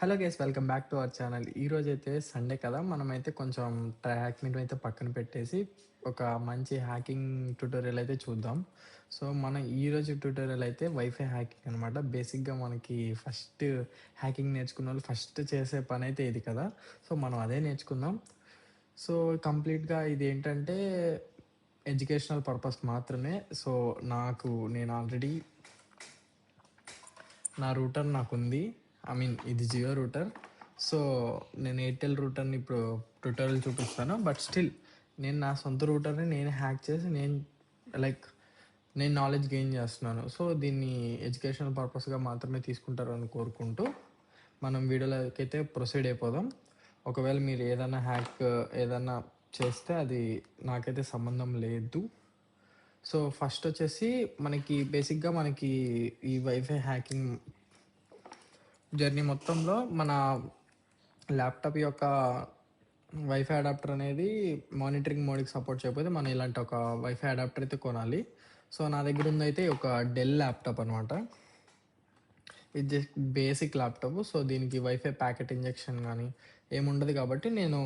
Hello guys, welcome back to our channel. ఈరోజైతే Sunday కదా, మనమైతే కొంచెం ట్రాక్ మీట్ అయితే పక్కన పెట్టేసి ఒక మంచి హ్యాకింగ్ ట్యూటోరియల్ అయితే చూద్దాం. సో మనం ఈరోజు ట్యూటోరియల్ అయితే వైఫై హ్యాకింగ్ అనమాట. బేసిక్గా మనకి ఫస్ట్ హ్యాకింగ్ నేర్చుకున్న వాళ్ళు ఫస్ట్ చేసే పని అయితే ఇది కదా. సో మనం అదే నేర్చుకుందాం. సో కంప్లీట్గా ఇది ఏంటంటే ఎడ్యుకేషనల్ పర్పస్ మాత్రమే. సో నేను ఆల్రెడీ నా రూటర్ నాకుంది. ఇది జియో రూటర్. సో నేను ఎయిర్టెల్ రూటర్ని ఇప్పుడు ట్యూటోరియల్ చూపిస్తాను. బట్ స్టిల్ నేను నా సొంత రూటర్ని నేను హ్యాక్ చేసి నేను నాలెడ్జ్ గెయిన్ చేస్తున్నాను. సో దీన్ని ఎడ్యుకేషనల్ పర్పస్గా మాత్రమే తీసుకుంటారు అని కోరుకుంటూ మనం వీడియోలోకి అయితే ప్రొసీడ్ అయిపోదాం. ఒకవేళ మీరు ఏదైనా చేస్తే అది నాకైతే సంబంధం లేదు. సో ఫస్ట్ వచ్చేసి బేసిక్గా మనకి ఈ వైఫై హ్యాకింగ్ జర్నీ మొత్తంలో మన ల్యాప్టాప్ యొక్క వైఫై అడాప్టర్ అనేది మానిటరింగ్ మోడ్కి సపోర్ట్ చేయకపోతే మనం ఇలాంటి ఒక వైఫై అడాప్టర్ అయితే కొనాలి. సో నా దగ్గర ఉందైతే ఒక డెల్ ల్యాప్టాప్ అనమాట. ఇది జస్ట్ బేసిక్ ల్యాప్టాప్. సో దీనికి వైఫై ప్యాకెట్ ఇంజెక్షన్ కానీ ఏముండదు కాబట్టి నేను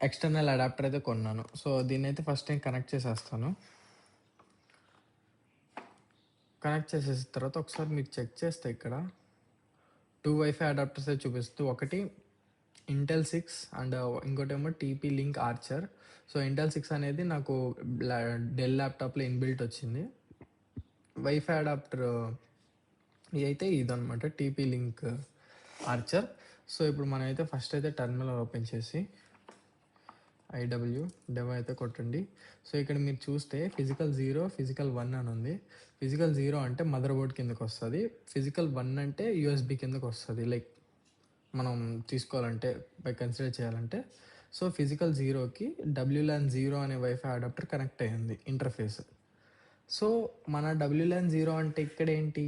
ఎక్స్టర్నల్ అడాప్టర్ అయితే కొన్నాను. సో దీన్ని అయితే ఫస్ట్ నేను కనెక్ట్ చేసేస్తాను. కనెక్ట్ చేసేసిన తర్వాత ఒకసారి మీరు చెక్ చేస్తే ఇక్కడ 2 వైఫై అడాప్టర్స్ అయితే చూపిస్తూ, ఒకటి ఇంటెల్ 6 అండ్ ఇంకోటేమో TP link Archer. So Intel 6 అనేది నాకు డెల్ ల్యాప్టాప్లో ఇన్బిల్ట్ వచ్చింది. వైఫై అడాప్టర్ అయితే ఇదనమాట, టీపీ లింక్ ఆర్చర్. సో ఇప్పుడు మనమైతే ఫస్ట్ అయితే టెర్మినల్ ఓపెన్ చేసి డెవ్ అయితే కొట్టండి. సో ఇక్కడ మీరు చూస్తే ఫిజికల్ 0, ఫిజికల్ 1 అని ఉంది. ఫిజికల్ 0 అంటే మదర్ బోర్డ్ కిందకు వస్తుంది. ఫిజికల్ 1 అంటే యూఎస్బి కిందకు వస్తుంది, మనం తీసుకోవాలంటే కన్సిడర్ చేయాలంటే. సో ఫిజికల్ 0కి WLAN 0 అనే వైఫై అడాప్టర్ కనెక్ట్ అయ్యింది ఇంటర్ఫేస్. సో మన WLAN 0 అంటే ఇక్కడ ఏంటి,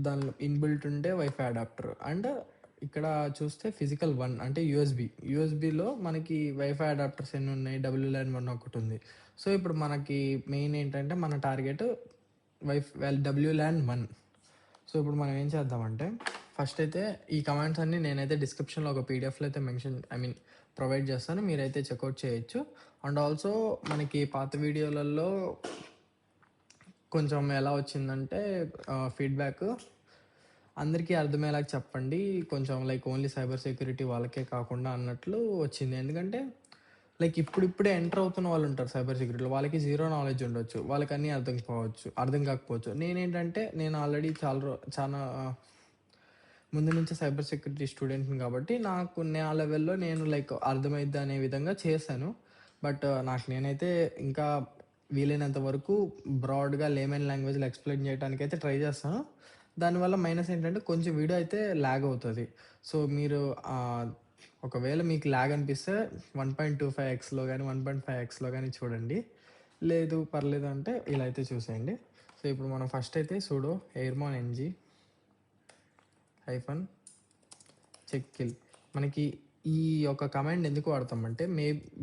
దానిలో ఇన్బిల్ట్ ఉండే వైఫై అడాప్టర్. అండ్ ఇక్కడ చూస్తే ఫిజికల్ 1 అంటే యూఎస్బిలో మనకి వైఫై అడాప్టర్స్ ఎన్ని ఉన్నాయి, WLAN 1 ఒకటి ఉంది. సో ఇప్పుడు మనకి మెయిన్ ఏంటంటే మన టార్గెట్ WLAN 1. సో ఇప్పుడు మనం ఏం చేద్దామంటే ఫస్ట్ అయితే ఈ కమాండ్స్ అన్నీ నేనైతే డిస్క్రిప్షన్లో ఒక పీడిఎఫ్లో అయితే ప్రొవైడ్ చేస్తాను, మీరైతే చెక్అవుట్ చేయొచ్చు. అండ్ ఆల్సో మనకి పాత వీడియోలలో కొంచెం ఎలా వచ్చిందంటే ఫీడ్బ్యాక్ అందరికీ అర్థమయ్యేలాగా చెప్పండి, కొంచెం ఓన్లీ సైబర్ సెక్యూరిటీ వాళ్ళకే కాకుండా అన్నట్లు వచ్చింది. ఎందుకంటే ఇప్పుడిప్పుడే ఎంటర్ అవుతున్న వాళ్ళు ఉంటారు సైబర్ సెక్యూరిటీలో, వాళ్ళకి జీరో నాలెడ్జ్ ఉండొచ్చు, వాళ్ళకి అన్నీ అర్థం కాకపోవచ్చు. నేను ఆల్రెడీ చాలా ముందు నుంచి సైబర్ సెక్యూరిటీ స్టూడెంట్ని కాబట్టి నాకు నా లెవెల్లో నేను అర్థమైద్ది అనే విధంగా చేశాను. బట్ నేనైతే ఇంకా వీలైనంత వరకు బ్రాడ్గా లేమన్ లాంగ్వేజ్లో ఎక్స్ప్లెయిన్ చేయడానికి అయితే ట్రై చేస్తాను. దానివల్ల మైనస్ ఏంటంటే కొంచెం వీడియో అయితే ల్యాగ్ అవుతుంది. సో మీరు ఒకవేళ మీకు ల్యాగ్ అనిపిస్తే 1.25xలో కానీ 1.5xలో కానీ చూడండి, లేదు పర్లేదు అంటే ఇలా అయితే చూసేయండి. సో ఇప్పుడు మనం ఫస్ట్ అయితే sudo airmon ng -check kill. మనకి ఈ యొక్క కమాండ్ ఎందుకు వాడతామంటే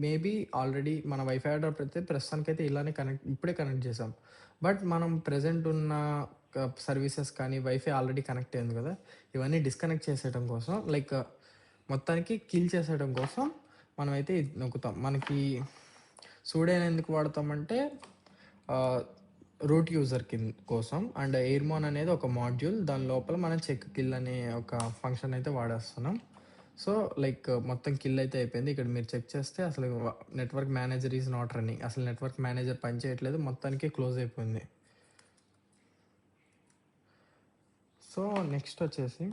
మేబీ ఆల్రెడీ మన వైఫై అడాప్టర్ అయితే ప్రస్తుతానికైతే ఇలానే ఇప్పుడే కనెక్ట్ చేసాం. బట్ మనం ప్రజెంట్ ఉన్న సర్వీసెస్ కానీ వైఫై ఆల్రెడీ కనెక్ట్ అయింది కదా, ఇవన్నీ డిస్కనెక్ట్ చేసేయడం కోసం మొత్తానికి కిల్ చేసేయడం కోసం మనమైతే ఇది నొక్కుతాం. మనకి సూడో ఎందుకు వాడతామంటే రూట్ యూజర్ కోసం. అండ్ ఎయిర్మోన్ అనేది ఒక మాడ్యూల్, దాని లోపల మనం చెక్ కిల్ అనే ఒక ఫంక్షన్ అయితే వాడేస్తున్నాం. సో మొత్తం కిల్ అయితే అయిపోయింది. ఇక్కడ మీరు చెక్ చేస్తే అసలు network manager is not running, అసలు నెట్వర్క్ మేనేజర్ పని చేయట్లేదు, మొత్తానికి క్లోజ్ అయిపోయింది. సో నెక్స్ట్ వచ్చేసి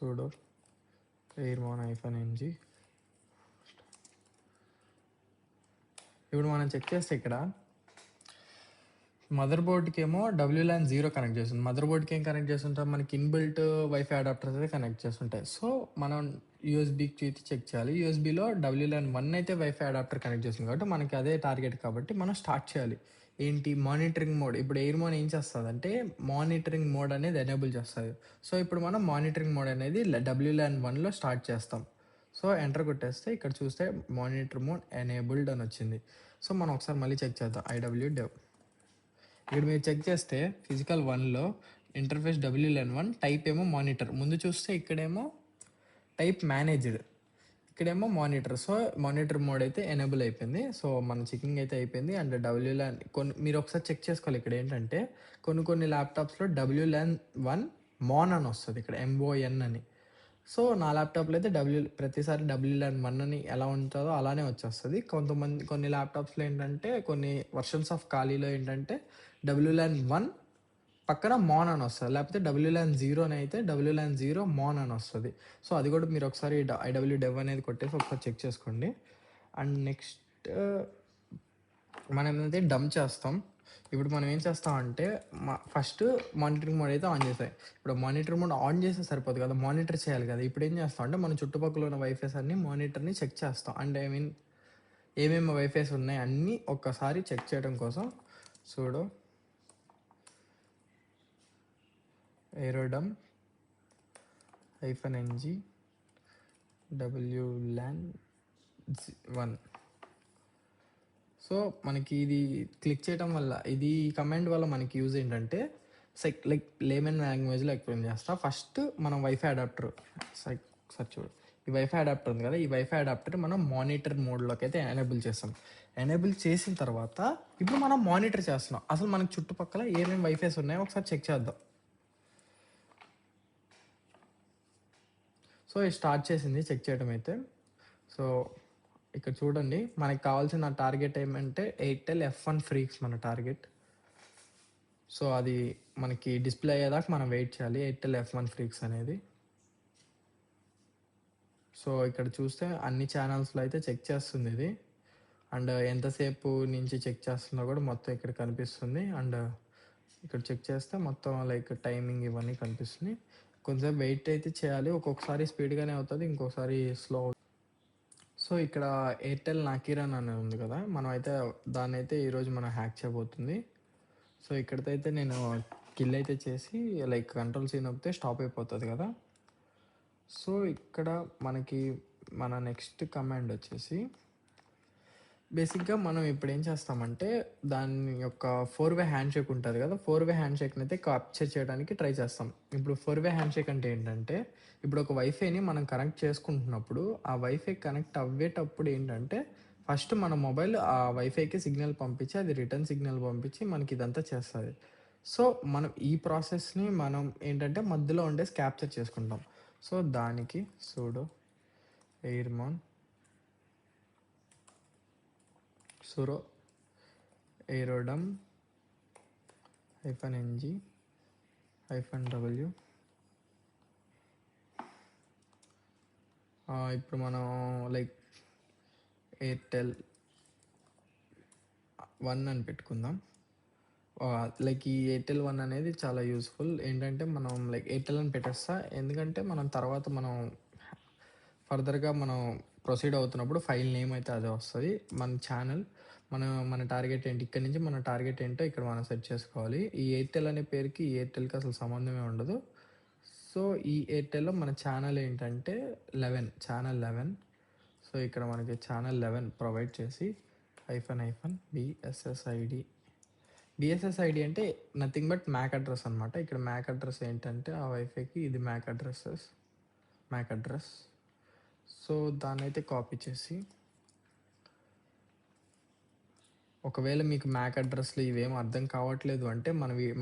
sudo airmon -ng. ఇప్పుడు మనం చెక్ చేస్తే ఇక్కడ మదర్ బోర్డ్కి ఏమో WLAN 0 కనెక్ట్ చేస్తుంది. మదర్ బోర్డ్కి ఏం కనెక్ట్ చేస్తుంటాం, మనకి ఇన్బిల్ట్ వైఫై అడాప్టర్స్ అయితే కనెక్ట్ చేస్తుంటాయి. సో మనం యూఎస్బీకి అయితే చెక్ చేయాలి. యూఎస్బీలో WLAN 1 అయితే వైఫై అడాప్టర్ కనెక్ట్ చేస్తుంది కాబట్టి మనకి అదే టార్గెట్ కాబట్టి మనం స్టార్ట్ చేయాలి. ఏంటి, మానిటరింగ్ మోడ్. ఇప్పుడు ఎయిర్మోన్ ఏం చేస్తుంది అంటే మానిటరింగ్ మోడ్ అనేది ఎనేబుల్ చేస్తుంది. సో ఇప్పుడు మనం మానిటరింగ్ మోడ్ అనేది WLAN 1లో స్టార్ట్ చేస్తాం. సో ఎంటర్ కొట్టేస్తే ఇక్కడ చూస్తే మానిటర్ మోడ్ ఎనేబుల్డ్ అని వచ్చింది. సో మనం ఒకసారి మళ్ళీ చెక్ చేద్దాం. dev ఇక్కడ మీరు చెక్ చేస్తే ఫిజికల్ 1లో ఇంటర్ఫేస్ WLAN1 టైప్ ఏమో మానిటర్. ముందు చూస్తే ఇక్కడేమో టైప్ మేనేజ్డ్, ఇక్కడేమో మానిటర్. సో మానిటర్ మోడ్ అయితే ఎనేబుల్ అయిపోయింది. సో మన చెకింగ్ అయితే అయిపోయింది. అండ్ WLAN మీరు ఒకసారి చెక్ చేసుకోవాలి. ఇక్కడ ఏంటంటే కొన్ని ల్యాప్టాప్స్లో WLAN1 మాన్ అని వస్తుంది, ఇక్కడ MON అని. సో నా ల్యాప్టాప్లో అయితే ప్రతిసారి WLAN1 అని ఎలా ఉంటుందో అలానే వచ్చేస్తుంది. కొన్ని ల్యాప్టాప్స్లో ఏంటంటే కొన్ని వర్షన్స్ ఆఫ్ ఖాళీలో ఏంటంటే WLAN1 పక్కన మాన్ అని వస్తుంది, లేకపోతే WLAN0 అని అయితే WLAN0 మాన్ అని వస్తుంది. సో అది కూడా మీరు ఒకసారి IWDev అనేది కొట్టేసి ఒకసారి చెక్ చేసుకోండి. అండ్ నెక్స్ట్ మనం ఏదైతే డంప్ చేస్తాం, ఇప్పుడు మనం ఏం చేస్తామంటే ఫస్ట్ మానిటరింగ్ మోడ్ అయితే ఆన్ చేసాయి. ఇప్పుడు మానిటరింగ్ మోడ్ ఆన్ చేస్తే సరిపోదు కదా, మానిటర్ చేయాలి కదా. ఇప్పుడు ఏం చేస్తాం అంటే మన చుట్టుపక్కల ఉన్న వైఫైస్ అన్ని మానిటర్ని చెక్ చేస్తాం. అండ్ ఏమేమి వైఫైస్ ఉన్నాయి అన్నీ ఒక్కసారి చెక్ చేయడం కోసం చూడు ఏరోడమ్ -ng WLAN1. సో మనకి ఇది క్లిక్ చేయడం వల్ల, ఇది కమాండ్ వల్ల మనకి యూజ్ ఏంటంటే లైక్ లేమన్ లాంగ్వేజ్లో ఎక్స్ప్లెయిన్ చేస్తా. ఫస్ట్ మనం వైఫై అడాప్టర్ సార్ చూడు, ఈ వైఫై అడాప్టర్ ఉంది కదా, ఈ వైఫై అడాప్టర్ మనం మానిటర్ మోడ్లోకి అయితే ఎనేబుల్ చేస్తాం. ఎనేబుల్ చేసిన తర్వాత ఇప్పుడు మనం మానిటర్ చేస్తున్నాం. అసలు మనకి చుట్టుపక్కల ఏమేమి వైఫైస్ ఉన్నాయో ఒకసారి చెక్ చేద్దాం. సో ఇది స్టార్ట్ చేసింది చెక్ చేయడం అయితే. సో ఇక్కడ చూడండి, మనకి కావాల్సిన టార్గెట్ ఏమంటే ఎయిర్టెల్ F1 ఫ్రీక్స్ మన టార్గెట్. సో అది మనకి డిస్ప్లే అయ్యేదాకా మనం వెయిట్ చేయాలి, ఎయిర్టెల్ F1 ఫ్రీక్స్ అనేది. సో ఇక్కడ చూస్తే అన్ని ఛానల్స్లో అయితే చెక్ చేస్తుంది ఇది. అండ్ ఎంతసేపు నుంచి చెక్ చేస్తుందో కూడా మొత్తం ఇక్కడ కనిపిస్తుంది. అండ్ ఇక్కడ చెక్ చేస్తే మొత్తం లైక్ టైమింగ్ ఇవన్నీ కనిపిస్తుంది. కొంచెం వెయిట్ అయితే చేయాలి, ఒక్కొక్కసారి స్పీడ్గానే అవుతుంది, ఇంకొకసారి స్లో. సో ఇక్కడ ఎయిర్టెల్ నాకిరాన్ అని ఉంది కదా, మనం అయితే దాన్ని అయితే ఈరోజు మనం హ్యాక్ చేయబోతుంది. సో ఇక్కడైతే నేను కిల్ అయితే చేసి లైక్ కంట్రోల్ సీన్ నొక్కితే స్టాప్ అయిపోతుంది కదా. సో ఇక్కడ మనకి మన నెక్స్ట్ కమాండ్ వచ్చేసి బేసిక్గా మనం ఇప్పుడు ఏం చేస్తామంటే దాని యొక్క 4-వే హ్యాండ్ షేక్ ఉంటుంది కదా, 4-వే హ్యాండ్ షేక్ని అయితే క్యాప్చర్ చేయడానికి ట్రై చేస్తాం. ఇప్పుడు 4-వే హ్యాండ్ షేక్ అంటే ఏంటంటే, ఇప్పుడు ఒక వైఫైని మనం కనెక్ట్ చేసుకుంటున్నప్పుడు ఆ వైఫై కనెక్ట్ అవ్వేటప్పుడు ఏంటంటే ఫస్ట్ మన మొబైల్ ఆ వైఫైకి సిగ్నల్ పంపించి అది రిటర్న్ సిగ్నల్ పంపించి మనకి ఇదంతా చేస్తుంది. సో మనం ఈ ప్రాసెస్ని మనం ఏంటంటే మధ్యలో ఉండేసి క్యాప్చర్ చేసుకుంటాం. సో దానికి సూడో ఎయిర్మాన్ సురో ఏరోడమ్ -ng -w. ఇప్పుడు మనం లైక్ ఎయిర్టెల్ 1 అని పెట్టుకుందాం. లైక్ ఈ ఎయిర్టెల్ 1 అనేది చాలా యూస్ఫుల్. ఏంటంటే మనం లైక్ ఎయిర్టెల్ అని పెట్టేస్తా, ఎందుకంటే మనం తర్వాత మనం ఫర్దర్గా మనం ప్రొసీడ్ అవుతున్నప్పుడు ఫైల్ నేమ్ అయితే అదే వస్తుంది. మన ఛానల్ మన టార్గెట్ ఏంటి, ఇక్కడ నుంచి మన టార్గెట్ ఏంటో ఇక్కడ మనం సెట్ చేసుకోవాలి. ఈ ఎయిర్టెల్ అనే పేరుకి ఈ ఎయిర్టెల్కి అసలు సంబంధమే ఉండదు. సో ఈ ఎయిర్టెల్లో మన ఛానల్ ఏంటంటే ఛానల్ 11. సో ఇక్కడ మనకి ఛానల్ 11 ప్రొవైడ్ చేసి BSSID అంటే నథింగ్ బట్ మ్యాక్ అడ్రస్ అనమాట. ఇక్కడ మ్యాక్ అడ్రస్ ఏంటంటే ఆ వైఫైకి ఇది మ్యాక్ అడ్రస్. సో దాన్ని అయితే కాపీ చేసి, ఒకవేళ మీకు మ్యాక్ అడ్రస్లు ఇవేం అర్థం కావట్లేదు అంటే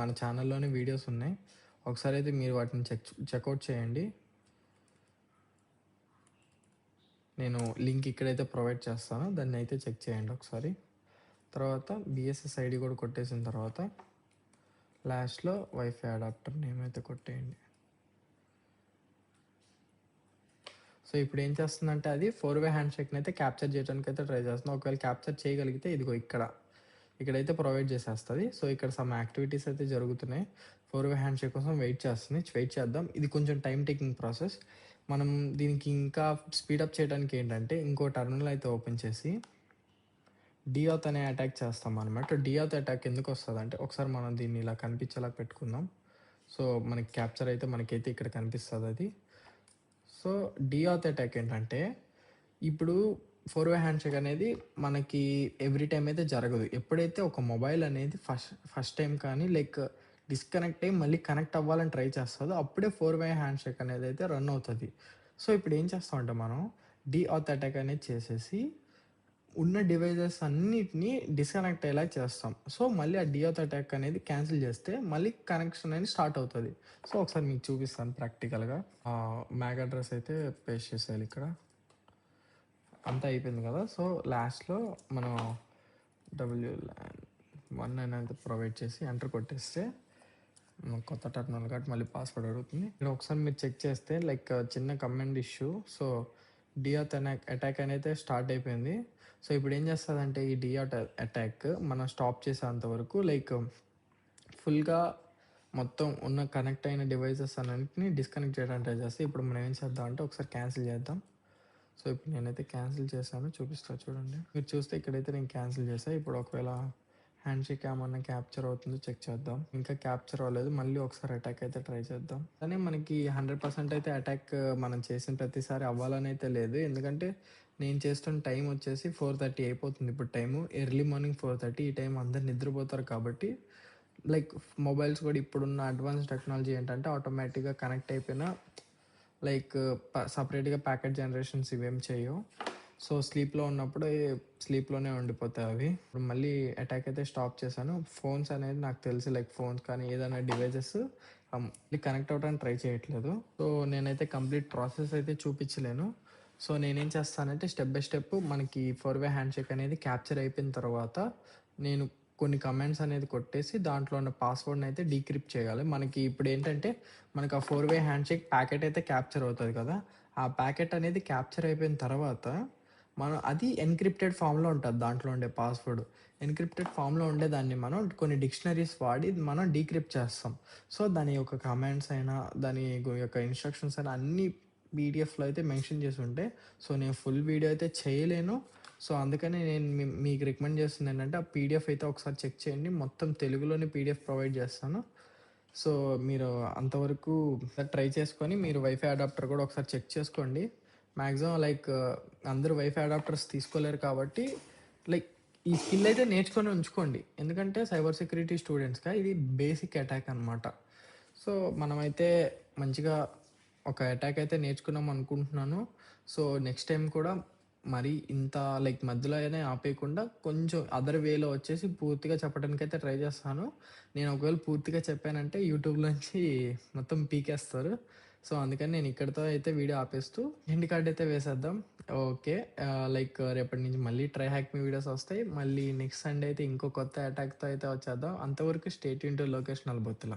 మన ఛానల్లోనే వీడియోస్ ఉన్నాయి, ఒకసారి అయితే మీరు వాటిని చెక్అవుట్ చేయండి. నేను లింక్ ఇక్కడైతే ప్రొవైడ్ చేస్తాను, దాన్ని అయితే చెక్ చేయండి ఒకసారి. తర్వాత BSSID కూడా కొట్టేసిన తర్వాత లాస్ట్లో వైఫై అడాప్టర్ నేమ్ అయితే కొట్టేయండి. సో ఇప్పుడు ఏం చేస్తుందంటే అది 4-వే హ్యాండ్ షేక్ని అయితే క్యాప్చర్ చేయడానికి అయితే ట్రై చేస్తుంది. ఒకవేళ క్యాప్చర్ చేయగలిగితే ఇదిగో ఇక్కడైతే ప్రొవైడ్ చేసేస్తుంది. సో ఇక్కడ సమ్ యాక్టివిటీస్ అయితే జరుగుతున్నాయి, 4-వే హ్యాండ్ షేక్ కోసం వెయిట్ చేద్దాం. ఇది కొంచెం టైం టేకింగ్ ప్రాసెస్. మనం దీనికి ఇంకా స్పీడప్ చేయడానికి ఏంటంటే ఇంకో టర్మినల్ అయితే ఓపెన్ చేసి డిఆత్ అనే అటాక్ చేస్తాం అనమాట. డిఆత్ అటాక్ ఎందుకు వస్తుంది అంటే, ఒకసారి మనం దీన్ని ఇలా కనిపించేలా పెట్టుకుందాం. సో మనకి క్యాప్చర్ అయితే మనకైతే ఇక్కడ కనిపిస్తుంది అది. సో డిఆత్ అటాక్ ఏంటంటే, ఇప్పుడు ఫోర్ వే హ్యాండ్‌షేక్ అనేది మనకి ఎవ్రీ టైమ్ అయితే జరగదు. ఎప్పుడైతే ఒక మొబైల్ అనేది ఫస్ట్ టైమ్ కానీ డిస్కనెక్ట్ అయ్యి మళ్ళీ కనెక్ట్ అవ్వాలని ట్రై చేస్తదో అప్పుడే ఫోర్ వే హ్యాండ్‌షేక్ అనేదైతే రన్ అవుతది. సో, ఇప్పుడు ఏం చేస్తామంటే మనం డీఆత్ అటాక్ అనేది చేసేసి ఉన్న డివైజెస్ అన్నిటిని డిస్కనెక్ట్ అయ్యేలా చేస్తాం. సో, మళ్ళీ ఆ డీఆత్ అటాక్ అనేది క్యాన్సిల్ చేస్తే మళ్ళీ కనెక్షన్ అనేది స్టార్ట్ అవుతది. సో, ఒకసారి మీకు చూపిస్తాను ప్రాక్టికల్‌గా. మ్యాక్ అడ్రెస్ అయితే పేస్ట్ చేసేయాలి ఇక్కడ. అంతా అయిపోయింది కదా! సో, లాస్ట్‌లో మనం డబ్ల్యూలాన్ 1 అనేది ప్రొవైడ్ చేసి ఎంటర్ కొట్టేస్తే కొత్త టెర్మినల్ కాబట్టి మళ్ళీ పాస్వర్డ్ అడుగుతుంది. ఇక్కడ ఒకసారి మీరు చెక్ చేస్తే చిన్న కమాండ్ ఇష్యూ. సో, డీఆత్ అటాక్ అనేది స్టార్ట్ అయిపోయింది. సో, ఇప్పుడు ఏం చేస్తదంటే ఈ డీఆత్ అటాక్ మనం స్టాప్ చేసేంత వరకు ఫుల్‌గా మొత్తం ఉన్న కనెక్ట్ అయిన డివైసెస్ అన్నిటిని డిస్కనెక్ట్ చేయడానికి ట్రై చేస్తే ఇప్పుడు మనం ఏం చేద్దాం అంటే ఒకసారి క్యాన్సిల్ చేద్దాం. సో, ఇప్పుడు నేనైతే క్యాన్సిల్ చేశాను. చూపిస్తా చూడండి. మీరు చూస్తే ఇక్కడైతే నేను క్యాన్సిల్ చేశా. ఇప్పుడు ఒకవేళ హ్యాండ్‌షేక్ ఏమన్నా క్యాప్చర్ అవుతుందో చెక్ చేద్దాం. ఇంకా క్యాప్చర్ అవ్వలేదు. మళ్ళీ ఒకసారి అటాక్ అయితే ట్రై చేద్దాం. కానీ మనకి 100% అయితే అటాక్ మనం చేసిన ప్రతిసారి అవ్వాలని అయితే లేదు. ఎందుకంటే నేను చేస్తున్న టైం వచ్చేసి 4:30 అయిపోతుంది ఇప్పుడు టైము. ఎర్లీ మార్నింగ్ 4:30 ఈ టైం అందరూ నిద్రపోతారు కాబట్టి మొబైల్స్ కూడా ఇప్పుడున్న అడ్వాన్స్ టెక్నాలజీ ఏంటంటే ఆటోమేటిక్‌గా కనెక్ట్ అయిపోయిన సపరేట్‌గా ప్యాకెట్ జనరేషన్స్ ఇవేం చేయవు. సో, స్లీప్‌లో ఉన్నప్పుడు స్లీప్‌లోనే ఉండిపోతాయి అవి. ఇప్పుడు మళ్ళీ అటాక్ అయితే స్టాప్ చేశాను. ఫోన్స్ అనేది నాకు తెలిసి ఫోన్స్ కానీ ఏదైనా డివైజెస్ మళ్ళీ కనెక్ట్ అవ్వడానికి ట్రై చేయట్లేదు. సో, నేనైతే కంప్లీట్ ప్రాసెస్ అయితే చూపించలేను. సో, నేనేం చేస్తానంటే స్టెప్ బై స్టెప్ మనకి ఫోర్ వే హ్యాండ్‌షేక్ అనేది క్యాప్చర్ అయిపోయిన తర్వాత నేను కొన్ని కమాండ్స్ అనేది కొట్టేసి దాంట్లో ఉన్న పాస్వర్డ్‌ని అయితే డీక్రిప్ట్ చేయాలి. మనకి ఇప్పుడేంటంటే మనకు ఆ ఫోర్ వే హ్యాండ్‌షేక్ ప్యాకెట్ అయితే క్యాప్చర్ అవుతది కదా! ఆ ప్యాకెట్ అనేది క్యాప్చర్ అయిపోయిన తర్వాత మనం అది ఎన్‌క్రిప్టెడ్ ఫార్మ్‌లో ఉంటది దాంట్లో ఉండే పాస్వర్డ్. ఎన్‌క్రిప్టెడ్ ఫార్మ్‌లో ఉండేదాన్ని మనం కొన్ని డిక్షనరీస్ వాడి మనం డీక్రిప్ట్ చేస్తాం. సో, దాని యొక్క కమాండ్స్ అయినా, దాని యొక్క ఇన్‌స్ట్రక్షన్స్ అయినా అన్నీ పీడీఎఫ్‌లో అయితే మెన్షన్ చేసి ఉంటాయి. సో, నేను ఫుల్ వీడియో అయితే చేయలేను. సో, అందుకని నేను మీకు రికమెండ్ చేస్తుందేంటంటే, ఆ పీడీఎఫ్ అయితే ఒకసారి చెక్ చేయండి. మొత్తం తెలుగులోనే పీడీఎఫ్ ప్రొవైడ్ చేస్తాను. సో, మీరు అంతవరకు ట్రై చేసుకొని మీరు వైఫై అడాప్టర్ కూడా ఒకసారి చెక్ చేసుకోండి. మాక్సిమం అందరూ వైఫై అడాప్టర్స్ తీసుకోలేరు కాబట్టి లైక్ ఈ స్కిల్ అయితే నేర్చుకొని ఉంచుకోండి. ఎందుకంటే సైబర్ సెక్యూరిటీ స్టూడెంట్స్‌గా ఇది బేసిక్ అటాక్ అనమాట. సో, మనమైతే మంచిగా ఒక అటాక్ అయితే నేర్చుకున్నాం అనుకుంటున్నాను. సో, నెక్స్ట్ టైమ్ కూడా మరి ఇంత మధ్యలో అయినా ఆపేయకుండా కొంచెం అదర్ వేలో వచ్చేసి పూర్తిగా చెప్పడానికైతే ట్రై చేస్తాను. నేను ఒకవేళ పూర్తిగా చెప్పానంటే యూట్యూబ్‌లోంచి మొత్తం పీకేస్తారు. సో, అందుకని నేను ఇక్కడితో అయితే వీడియో ఆపేస్తూ ఎండ్ కార్డ్ అయితే వేసేద్దాం. ఓకే. రేపటి నుంచి మళ్ళీ ట్రై హ్యాక్ మీ వీడియోస్ వస్తాయి. మళ్ళీ నెక్స్ట్ సండే అయితే ఇంకో కొత్త అటాక్‌తో అయితే వచ్చేద్దాం. అంతవరకు స్టే ట్యూన్ టు లోకేష్ నలబొత్తుల.